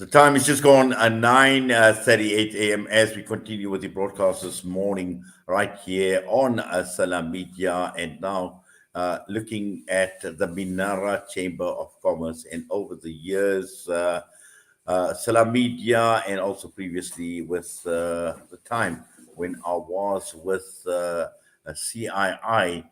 The time is just gone 9:38 a.m. as we continue with the broadcast this morning, right here on Salam Media, and now looking at the Minara Chamber of Commerce. And over the years, Salam Media, and also previously with the time when I was with CII,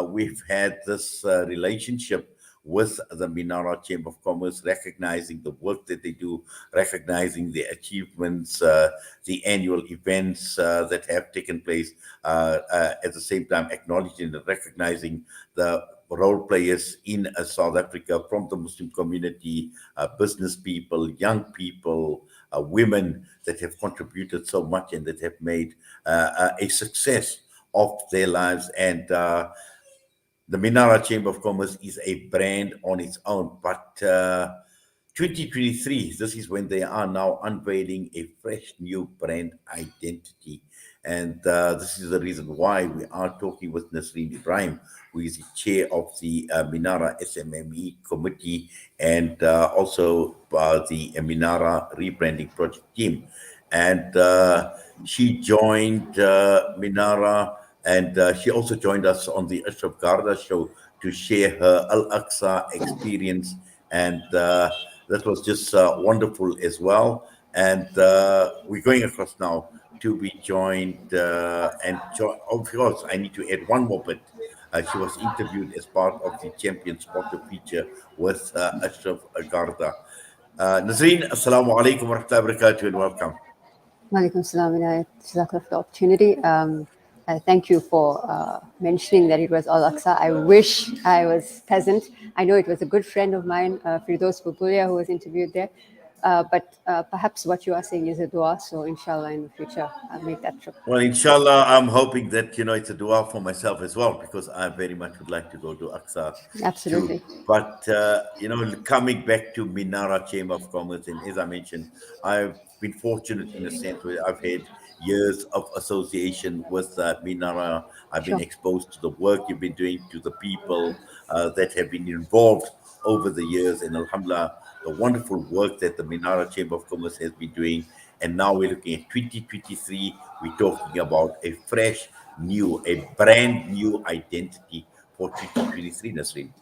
we've had this relationship with the Minara Chamber of Commerce, recognizing the work that they do, recognizing the achievements, the annual events that have taken place, at the same time acknowledging and recognizing the role players in South Africa from the Muslim community, business people, young people, women that have contributed so much and that have made a success of their lives. And the Minara Chamber of Commerce is a brand on its own, but 2023, this is when they are now unveiling a fresh new brand identity. And this is the reason why we are talking with Nazareen Ebrahim, who is the chair of the Minara Smme committee, and also the Minara Rebranding project team. And she joined Minara, and she also joined us on the Ashraf Garda show to share her Al Aqsa experience. And that was just wonderful as well. And we're going across now to be joined. Of course, I need to add one more bit. She was interviewed as part of the Champion Spotter feature with Ashraf Garda. Nazreen, Assalamu alaikum wa rahmatullahi wa barakatuh, and welcome. Walaikum salam, Inayat. Jazakallah for the opportunity. Thank you for mentioning that it was Al Aqsa. I wish I was present. I know it was a good friend of mine, Firdaus Bubulia, who was interviewed there. But perhaps what you are saying is a dua. So inshallah, in the future, I'll make that trip. Well, inshallah, I'm hoping that, it's a dua for myself as well, because I very much would like to go to Aqsa. Absolutely. Too. But, coming back to Minara Chamber of Commerce, and as I mentioned, I've been fortunate in a sense where I've had years of association with Minara. I've been exposed to the work you've been doing, to the people that have been involved over the years, and alhamdulillah, the wonderful work that the Minara Chamber of Commerce has been doing. And now we're looking at 2023. We're talking about a fresh, a brand new identity for 2023, Nazreen.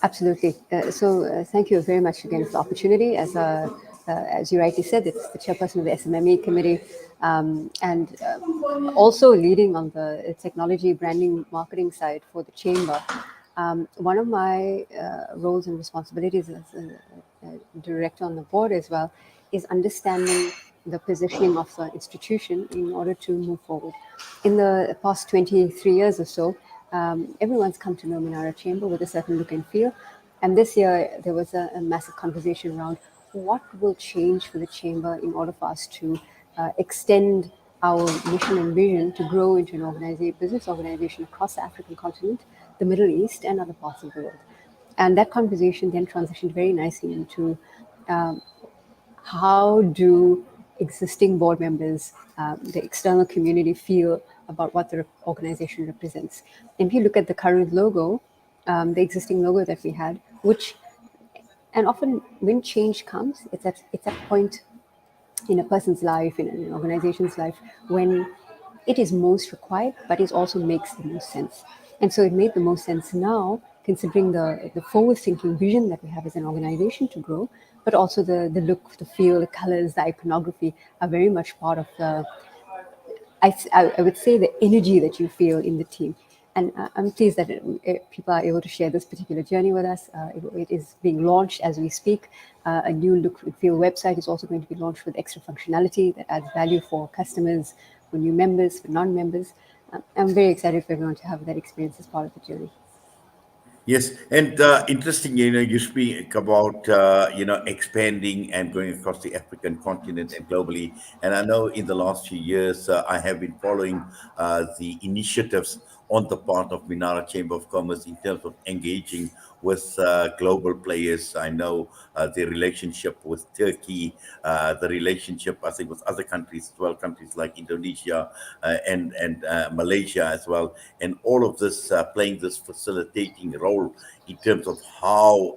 Absolutely. So thank you very much again for the opportunity. As you rightly said, it's the chairperson of the SMME committee, and also leading on the technology, branding, marketing side for the chamber. One of my roles and responsibilities as a director on the board as well is understanding the positioning of the institution in order to move forward. In the past 23 years or so, everyone's come to know Minara Chamber with a certain look and feel. And this year, there was a massive conversation around what will change for the chamber in order for us to extend our mission and vision to grow into an business organization across the African continent, the Middle East, and other parts of the world. And that conversation then transitioned very nicely into how do existing board members, the external community, feel about what the organization represents. And if you look at the current logo, the existing logo that we had, and often when change comes, it's at point in a person's life, in an organization's life, when it is most required, but it also makes the most sense. And so it made the most sense now, considering the forward-thinking vision that we have as an organization to grow, but also the look, the feel, the colors, the iconography are very much part of I would say, the energy that you feel in the team. And I'm pleased that people are able to share this particular journey with us. It is being launched as we speak. A new look and feel website is also going to be launched with extra functionality that adds value for customers, for new members, for non-members. I'm very excited for everyone to have that experience as part of the journey. Yes, and interesting, you speak about, expanding and going across the African continent and globally. And I know in the last few years, I have been following the initiatives on the part of Minara Chamber of Commerce in terms of engaging with global players. I know the relationship with Turkey, the relationship, I think, with other countries as well, countries like Indonesia and Malaysia as well. And all of this playing this facilitating role in terms of how,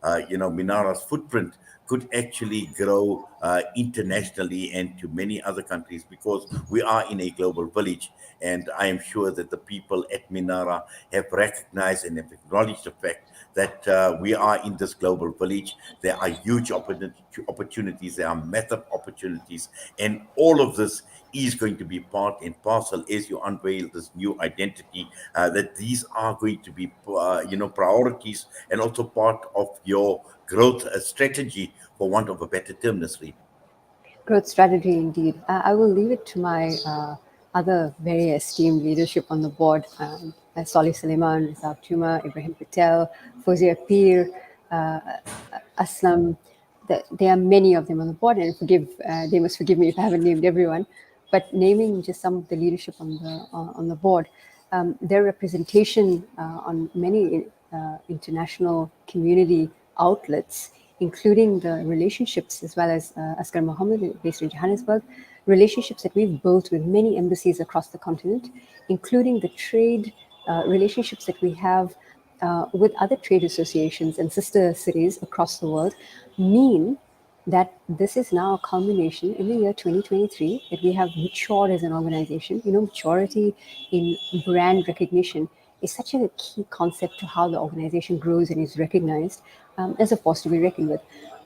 Minara's footprint could actually grow internationally and to many other countries, because we are in a global village. And I am sure that the people at Minara have recognized and have acknowledged the fact that we are in this global village. There are huge opportunities, there are massive opportunities, and all of this is going to be part and parcel as you unveil this new identity. That these are going to be, priorities, and also part of your growth strategy, for want of a better term, Nasreen. Growth strategy, indeed. I will leave it to my other very esteemed leadership on the board, Solih Suleiman, Rizal Tuma, Ibrahim Patel, Fozia Peer, uh, Aslam. There are many of them on the board, and they must forgive me if I haven't named everyone. But naming just some of the leadership on the board, their representation on many international community outlets, including the relationships, as well as Asghar Mohammed, based in Johannesburg, relationships that we've built with many embassies across the continent, including the trade relationships that we have with other trade associations and sister cities across the world, mean that this is now a culmination in the year 2023, that we have matured as an organization. Maturity in brand recognition is such a key concept to how the organization grows and is recognized as a force to be reckoned with.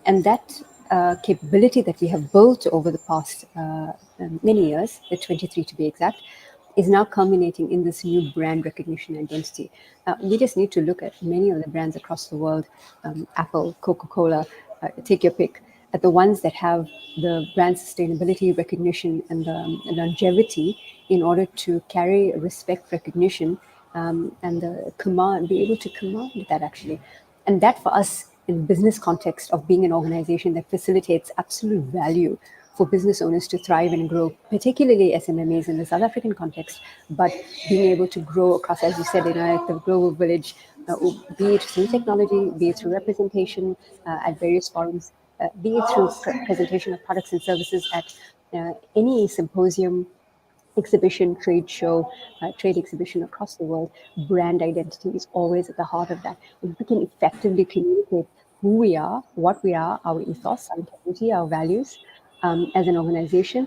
And that capability that we have built over the past many years, the 23 to be exact, is now culminating in this new brand recognition identity. We just need to look at many of the brands across the world, Apple, Coca-Cola, take your pick, at the ones that have the brand sustainability recognition and the longevity in order to carry respect recognition, and be able to command that actually. And that for us, in the business context of being an organization that facilitates absolute value for business owners to thrive and grow, particularly SMMEs in the South African context, but being able to grow across, as you said, the global village, be it through technology, be it through representation at various forums, be it through presentation of products and services at any symposium, exhibition, trade show, trade exhibition across the world. Brand identity is always at the heart of that. If we can effectively communicate who we are, what we are, our ethos, our integrity, our values as an organization,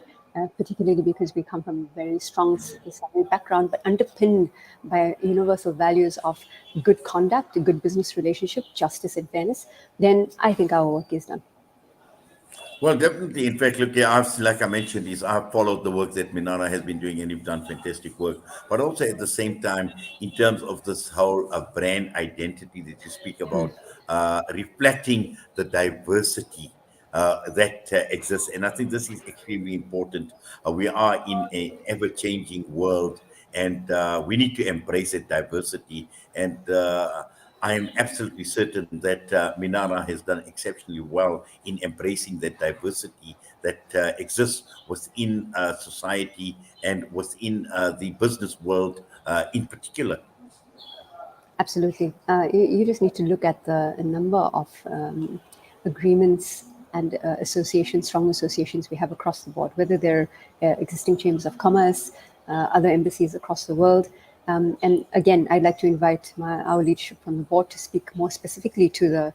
particularly because we come from a very strong Islamic background, but underpinned by universal values of good conduct, a good business relationship, justice and fairness, then I think our work is done. Well, definitely. In fact, look, yeah, like I mentioned, I've followed the work that Minara has been doing, and you've done fantastic work. But also at the same time, in terms of this whole brand identity that you speak about, reflecting the diversity that exists, and I think this is extremely important. We are in an ever-changing world, and we need to embrace that diversity. And I am absolutely certain that Minara has done exceptionally well in embracing that diversity that exists within society and within the business world in particular. Absolutely. You just need to look at the number of agreements and associations, strong associations we have across the board, whether they're existing chambers of commerce, other embassies across the world. And again, I'd like to invite our leadership from the board to speak more specifically to the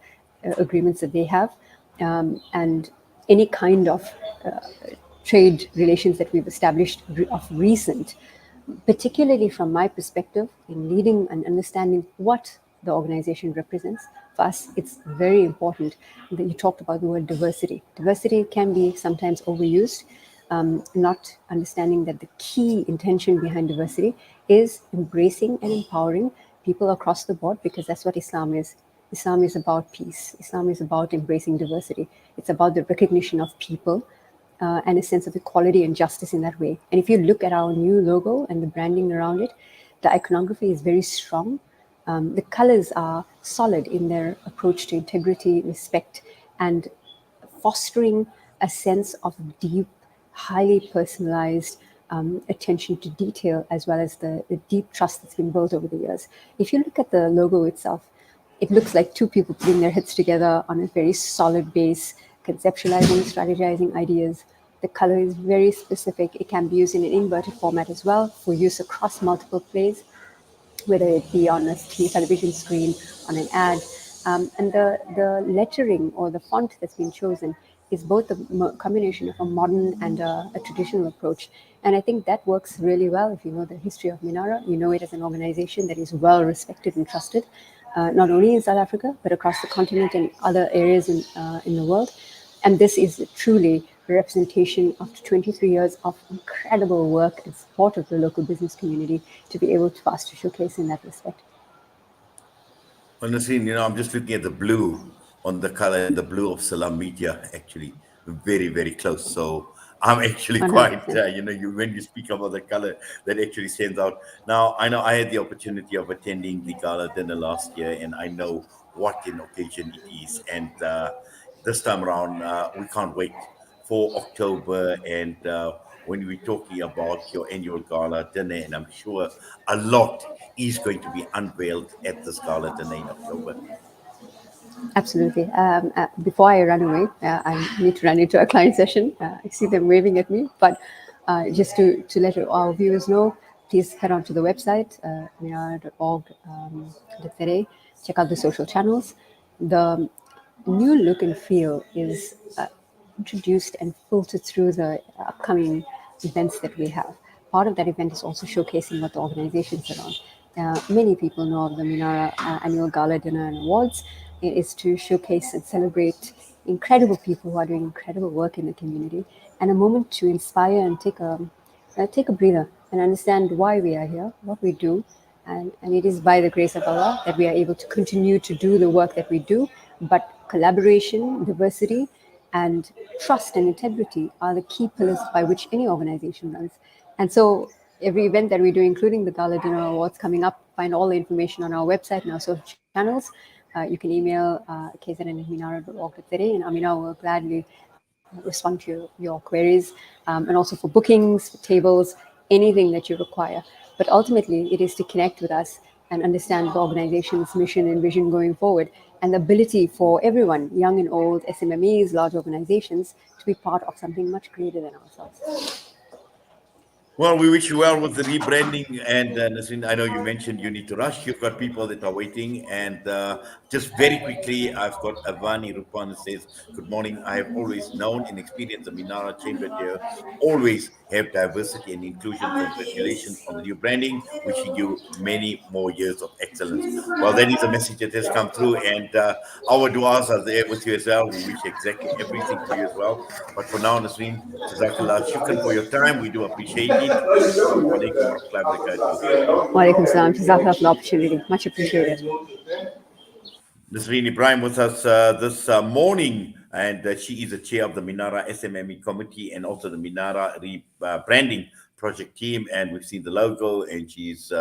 agreements that they have, and any kind of trade relations that we've established of recent, particularly from my perspective in leading and understanding what the organization represents. For us, it's very important that you talked about the word diversity. Diversity can be sometimes overused, not understanding that the key intention behind diversity is embracing and empowering people across the board, because that's what Islam is. Islam is about peace. Islam is about embracing diversity. It's about the recognition of people and a sense of equality and justice in that way. And if you look at our new logo and the branding around it, the iconography is very strong. The colors are solid in their approach to integrity, respect, and fostering a sense of deep, highly personalized attention to detail, as well as the deep trust that's been built over the years. If you look at the logo itself, it looks like two people putting their heads together on a very solid base, conceptualizing, strategizing ideas. The color is very specific. It can be used in an inverted format as well for use across multiple plays, whether it be on a television screen, on an ad. And the lettering or the font that's been chosen is both a combination of a modern and a traditional approach. And I think that works really well. If you know the history of Minara, you know it as an organization that is well respected and trusted, not only in South Africa, but across the continent and other areas in the world. And this is truly a representation after 23 years of incredible work and support of the local business community to be able to for us to showcase in that respect. Well, Nasreen, I'm just looking at the blue on the color and the blue of Salam Media, actually very, very close. So I'm actually quite, 100%. when you speak about the color, that actually stands out. Now, I know I had the opportunity of attending the gala dinner last year, and I know what an occasion it is. And this time around, we can't wait for October. And when we're talking about your annual gala dinner, and I'm sure a lot is going to be unveiled at this gala dinner in October. Absolutely. Before I run away, I need to run into a client session. I see them waving at me, but just to let our viewers know, please head on to the website, minara.org. Check out the social channels. The new look and feel is introduced and filtered through the upcoming events that we have. Part of that event is also showcasing what the organizations are on. Many people know of the Minara Annual Gala Dinner and Awards. It is to showcase and celebrate incredible people who are doing incredible work in the community, and a moment to inspire and take a breather and understand why we are here, what we do, and it is by the grace of Allah that we are able to continue to do the work that we do. But collaboration, diversity, and trust and integrity are the key pillars by which any organization runs. And so every event that we do, including the Gala Dinner Awards coming up, find all the information on our website and our social channels. You can email kzn@minara.org.za, and Amina will gladly respond to your queries, and also for bookings, for tables, anything that you require. But ultimately, it is to connect with us and understand the organization's mission and vision going forward, and the ability for everyone, young and old, SMMEs, large organizations, to be part of something much greater than ourselves. Well, we wish you well with the rebranding. And Nasreen, I know you mentioned you need to rush. You've got people that are waiting. And just very quickly, I've got Avani Rupan who says, "Good morning. I have always known and experienced the Minara Chamber there. Always have diversity and inclusion. Congratulations on the new branding. Wishing you many more years of excellence." Well, that is a message that has come through. And our du'as are there with you as well. We wish exactly everything for you as well. But for now, Nasreen, Jazakallah, shukran for your time. We do appreciate it. Assalamu alaikum wa rahmatullahi wa barakatuh. Wa alaikum salam. Jazakallah for the opportunity. Much appreciated. Nazareen Ebrahim with us this morning, and she is the chair of the Minara SMME committee and also the Minara Rebranding project team. And we've seen the logo, and she's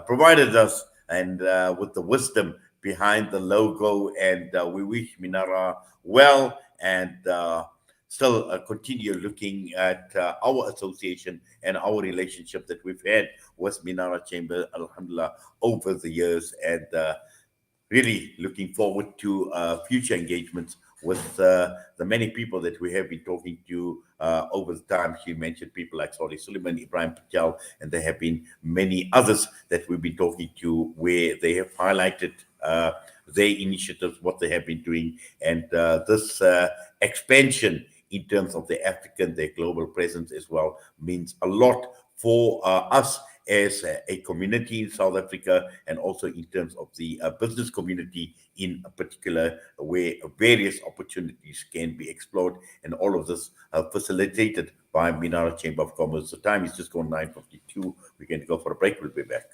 provided us and with the wisdom behind the logo. And we wish Minara well, and still continue looking at our association and our relationship that we've had with Minara Chamber, alhamdulillah, over the years. And really looking forward to future engagements with the many people that we have been talking to over the time. She mentioned people like Saudi Suleiman, Ibrahim Patel, and there have been many others that we've been talking to where they have highlighted their initiatives, what they have been doing, and this expansion in terms of the African, their global presence as well, means a lot for us as a community in South Africa, and also in terms of the business community in particular, where various opportunities can be explored, and all of this facilitated by Minara Chamber of Commerce. The time is just gone 9:52. We're going to go for a break. We'll be back.